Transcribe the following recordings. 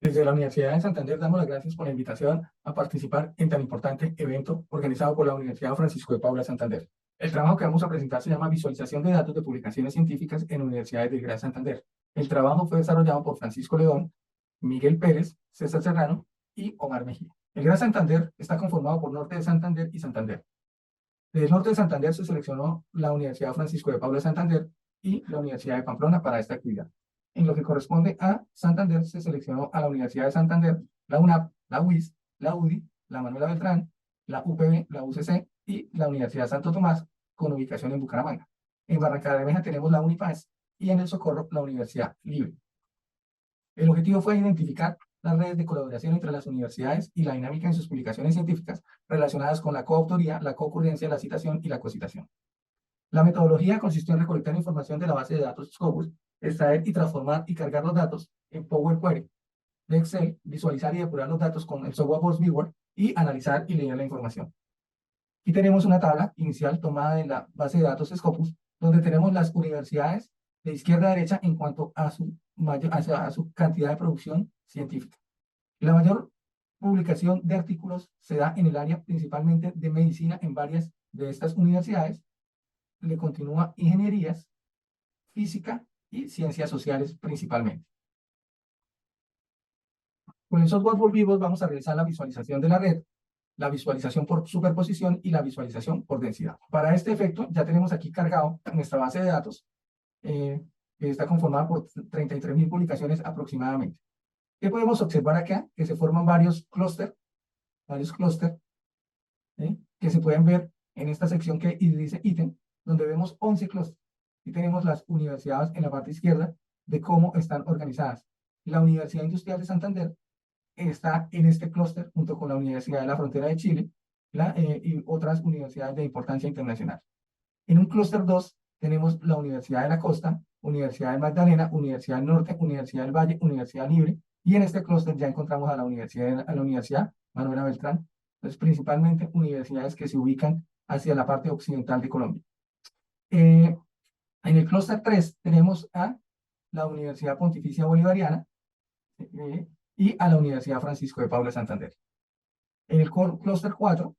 Desde la Universidad de Santander damos las gracias por la invitación a participar en tan importante evento organizado por la Universidad Francisco de Paula Santander. El trabajo que vamos a presentar se llama Visualización de datos de publicaciones científicas en universidades del Gran Santander. El trabajo fue desarrollado por Francisco León, Miguel Pérez, César Serrano y Omar Mejía. El Gran Santander está conformado por Norte de Santander y Santander. Del Norte de Santander se seleccionó la Universidad Francisco de Paula Santander y la Universidad de Pamplona para esta actividad. En lo que corresponde a Santander, se seleccionó a la Universidad de Santander, la UNAP, la UIS, la UDI, la Manuela Beltrán, la UPB, la UCC y la Universidad Santo Tomás, con ubicación en Bucaramanga. En Barranca Bermeja tenemos la Unipaz y en El Socorro la Universidad Libre. El objetivo fue identificar las redes de colaboración entre las universidades y la dinámica en sus publicaciones científicas relacionadas con la coautoría, la concurrencia, la citación y la cocitación. La metodología consistió en recolectar información de la base de datos Scopus, extraer y transformar y cargar los datos en Power Query de Excel, visualizar y depurar los datos con el software Box Viewer y analizar y leer la información. Aquí tenemos una tabla inicial tomada de la base de datos Scopus, donde tenemos las universidades de izquierda a derecha en cuanto a su cantidad de producción científica. La mayor publicación de artículos se da en el área principalmente de medicina en varias de estas universidades. Le continúa ingenierías, física y ciencias sociales principalmente. Con el software Volvivos vamos a realizar la visualización de la red, la visualización por superposición y la visualización por densidad. Para este efecto ya tenemos aquí cargado nuestra base de datos, que está conformada por 33.000 publicaciones aproximadamente. ¿Qué podemos observar acá? Que se forman varios clústeres, que se pueden ver en esta sección que dice ítem, donde vemos 11 clústeres. Y tenemos las universidades en la parte izquierda de cómo están organizadas. La Universidad Industrial de Santander está en este clúster junto con la Universidad de la Frontera de Chile y otras universidades de importancia internacional. En un clúster 2 tenemos la Universidad de la Costa, Universidad de Magdalena, Universidad del Norte, Universidad del Valle, Universidad Libre, y en este clúster ya encontramos a la Universidad Manuela Beltrán. Entonces, principalmente universidades que se ubican hacia la parte occidental de Colombia. En el clúster 3 tenemos a la Universidad Pontificia Bolivariana y a la Universidad Francisco de Paula Santander. En el clúster 4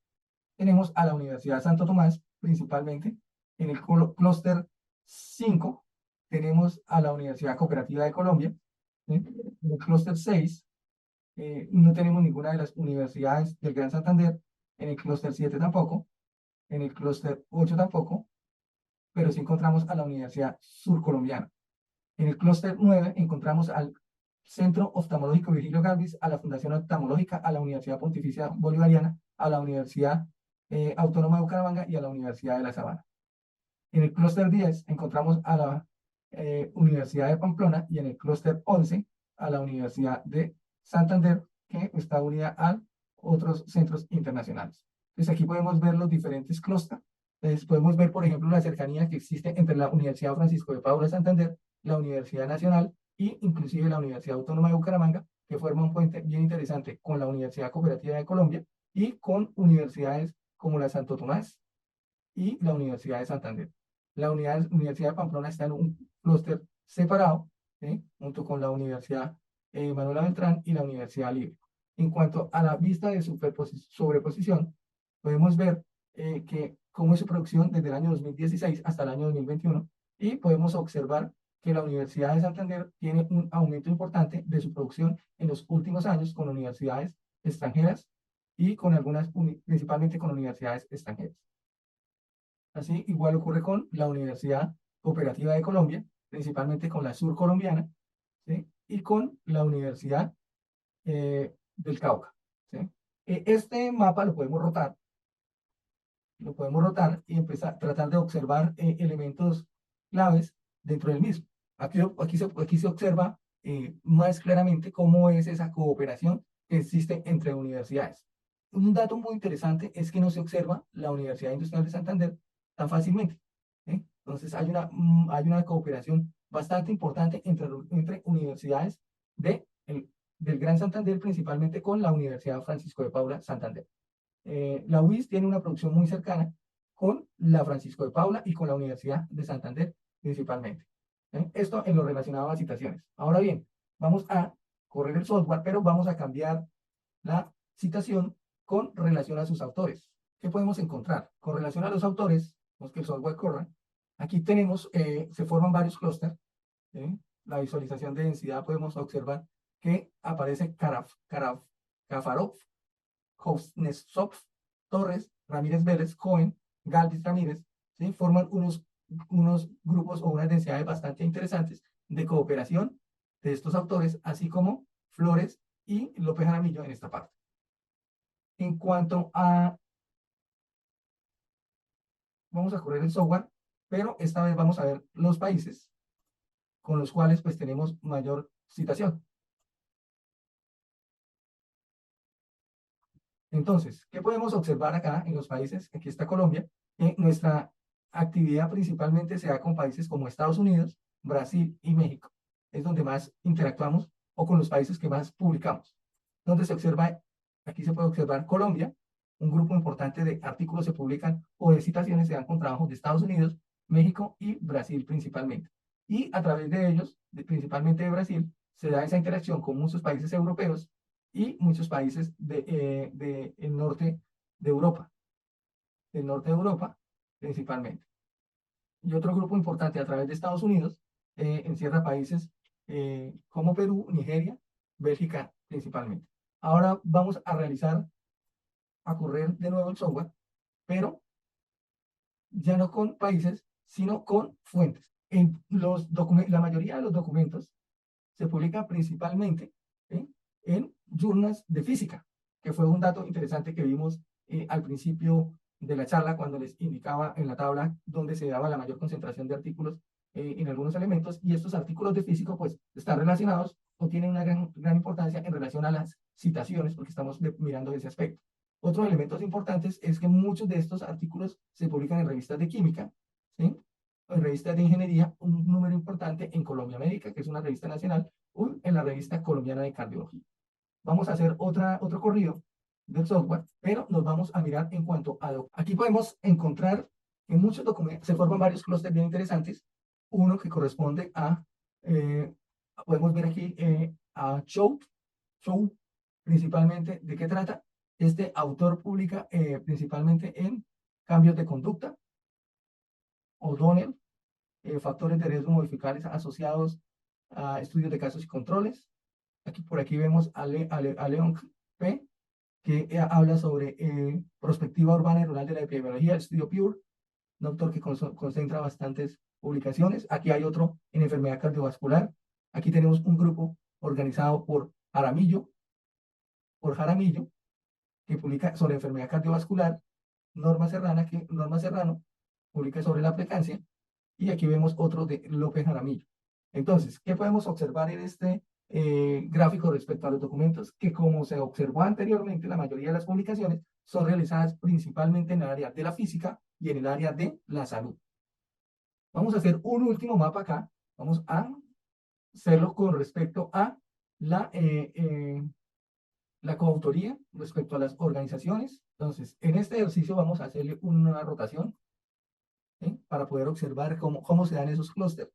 tenemos a la Universidad Santo Tomás, principalmente. En el clúster 5 tenemos a la Universidad Cooperativa de Colombia. En el clúster 6 no tenemos ninguna de las universidades del Gran Santander. En el clúster 7 tampoco. En el clúster 8 tampoco. Pero sí encontramos a la Universidad Surcolombiana. En el clúster 9 encontramos al Centro Oftalmológico Virgilio Galvis, a la Fundación Oftalmológica, a la Universidad Pontificia Bolivariana, a la Universidad Autónoma de Bucaramanga y a la Universidad de La Sabana. En el clúster 10 encontramos a la Universidad de Pamplona y en el clúster 11 a la Universidad de Santander, que está unida a otros centros internacionales. Entonces aquí podemos ver los diferentes clústeres. Entonces podemos ver, por ejemplo, la cercanía que existe entre la Universidad Francisco de Paula Santander, la Universidad Nacional e inclusive la Universidad Autónoma de Bucaramanga, que forma un puente bien interesante con la Universidad Cooperativa de Colombia y con universidades como la Santo Tomás y la Universidad de Santander. La Universidad de Pamplona está en un clúster separado, junto con la Universidad Manuela Beltrán y la Universidad Libre. En cuanto a la vista de sobreposición, podemos ver que cómo es su producción desde el año 2016 hasta el año 2021 y podemos observar que la Universidad de Santander tiene un aumento importante de su producción en los últimos años con universidades extranjeras y con algunas, principalmente con universidades extranjeras. Así, igual ocurre con la Universidad Cooperativa de Colombia, principalmente con la Surcolombiana, ¿sí? Y con la Universidad del Cauca, ¿sí? Este mapa lo podemos rotar y empezar a tratar de observar elementos claves dentro del mismo. Aquí se observa más claramente cómo es esa cooperación que existe entre universidades. Un dato muy interesante es que no se observa la Universidad Industrial de Santander tan fácilmente. Entonces hay una cooperación bastante importante entre universidades del Gran Santander, principalmente con la Universidad Francisco de Paula Santander. La UIS tiene una producción muy cercana con la Francisco de Paula y con la Universidad de Santander principalmente. Esto en lo relacionado a citaciones. Ahora bien, vamos a correr el software, pero vamos a cambiar la citación con relación a sus autores. ¿Qué podemos encontrar? Con relación a los autores, vamos que el software corra. Aquí tenemos, se forman varios clústeres. La visualización de densidad podemos observar que aparece Kafarov, Kuznetsov, Torres, Ramírez Vélez, Cohen, Galvis Ramírez, ¿sí? Forman unos grupos o unas densidades bastante interesantes de cooperación de estos autores, así como Flores y López Jaramillo en esta parte. En cuanto a, vamos a correr el software, pero esta vez vamos a ver los países con los cuales pues tenemos mayor citación. Entonces, ¿qué podemos observar acá en los países? Aquí está Colombia. Nuestra actividad principalmente se da con países como Estados Unidos, Brasil y México. Es donde más interactuamos o con los países que más publicamos. Donde se observa, aquí se puede observar Colombia, un grupo importante de artículos se publican o de citaciones se dan con trabajos de Estados Unidos, México y Brasil principalmente. Y a través de ellos, principalmente de Brasil, se da esa interacción con muchos países europeos y muchos países del norte de Europa, del norte de Europa principalmente. Y otro grupo importante a través de Estados Unidos encierra países como Perú, Nigeria, Bélgica principalmente. Ahora vamos a correr de nuevo el software, pero ya no con países, sino con fuentes. La mayoría de los documentos se publican principalmente en journals de física, que fue un dato interesante que vimos al principio de la charla cuando les indicaba en la tabla donde se daba la mayor concentración de artículos en algunos elementos, y estos artículos de físico pues están relacionados o tienen una gran importancia en relación a las citaciones, porque estamos mirando ese aspecto. Otros elementos importantes es que muchos de estos artículos se publican en revistas de química, ¿sí? En revistas de ingeniería, un número importante en Colombia Médica, que es una revista nacional, en la revista colombiana de cardiología. Vamos a hacer otro corrido del software, pero nos vamos a mirar en cuanto a... Aquí podemos encontrar en muchos documentos, se forman varios clústeres bien interesantes. Uno que corresponde podemos ver aquí a Chow, principalmente, ¿de qué trata? Este autor publica principalmente en cambios de conducta, O'Donnell, factores de riesgo modificables asociados a estudios de casos y controles. Por aquí vemos a Leon P., que habla sobre prospectiva urbana y rural de la epidemiología, el estudio PURE, un autor que concentra bastantes publicaciones. Aquí hay otro en enfermedad cardiovascular. Aquí tenemos un grupo organizado por Jaramillo, que publica sobre enfermedad cardiovascular. Norma Serrano publica sobre la precancia. Y aquí vemos otro de López Jaramillo. Entonces, ¿qué podemos observar en este gráfico respecto a los documentos? Que como se observó anteriormente, la mayoría de las publicaciones son realizadas principalmente en el área de la física y en el área de la salud. Vamos a hacer un último mapa acá. Vamos a hacerlo con respecto a la coautoría respecto a las organizaciones. Entonces, en este ejercicio vamos a hacerle una rotación para poder observar cómo se dan esos clústeres.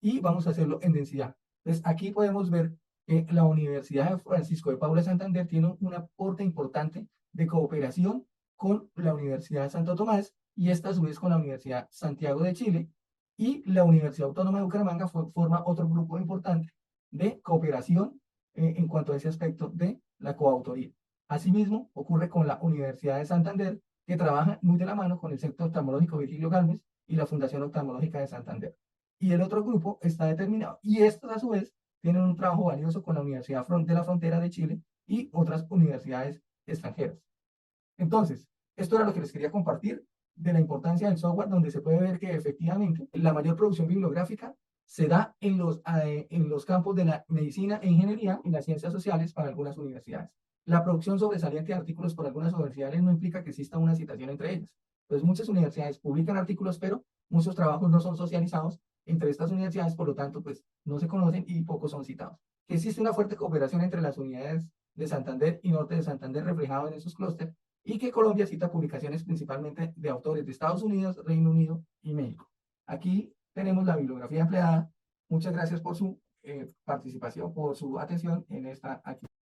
Y vamos a hacerlo en densidad. Entonces, aquí podemos ver que la Universidad de Francisco de Paula Santander tiene un aporte importante de cooperación con la Universidad de Santo Tomás y esta a su vez con la Universidad Santiago de Chile, y la Universidad Autónoma de Bucaramanga forma otro grupo importante de cooperación en cuanto a ese aspecto de la coautoría. Asimismo, ocurre con la Universidad de Santander, que trabaja muy de la mano con el Centro Oftalmológico Virgilio Galvez y la Fundación Oftalmológica de Santander. Y el otro grupo está determinado. Y estos, a su vez, tienen un trabajo valioso con la Universidad de la Frontera de Chile y otras universidades extranjeras. Entonces, esto era lo que les quería compartir de la importancia del software, donde se puede ver que efectivamente la mayor producción bibliográfica se da en los campos de la medicina e ingeniería y las ciencias sociales para algunas universidades. La producción sobresaliente de artículos por algunas universidades no implica que exista una citación entre ellas. Pues muchas universidades publican artículos, pero muchos trabajos no son socializados entre estas universidades, por lo tanto, pues no se conocen y pocos son citados. Que existe una fuerte cooperación entre las unidades de Santander y Norte de Santander reflejado en esos clústeres, y que Colombia cita publicaciones principalmente de autores de Estados Unidos, Reino Unido y México. Aquí tenemos la bibliografía empleada. Muchas gracias por su participación, por su atención en esta actividad.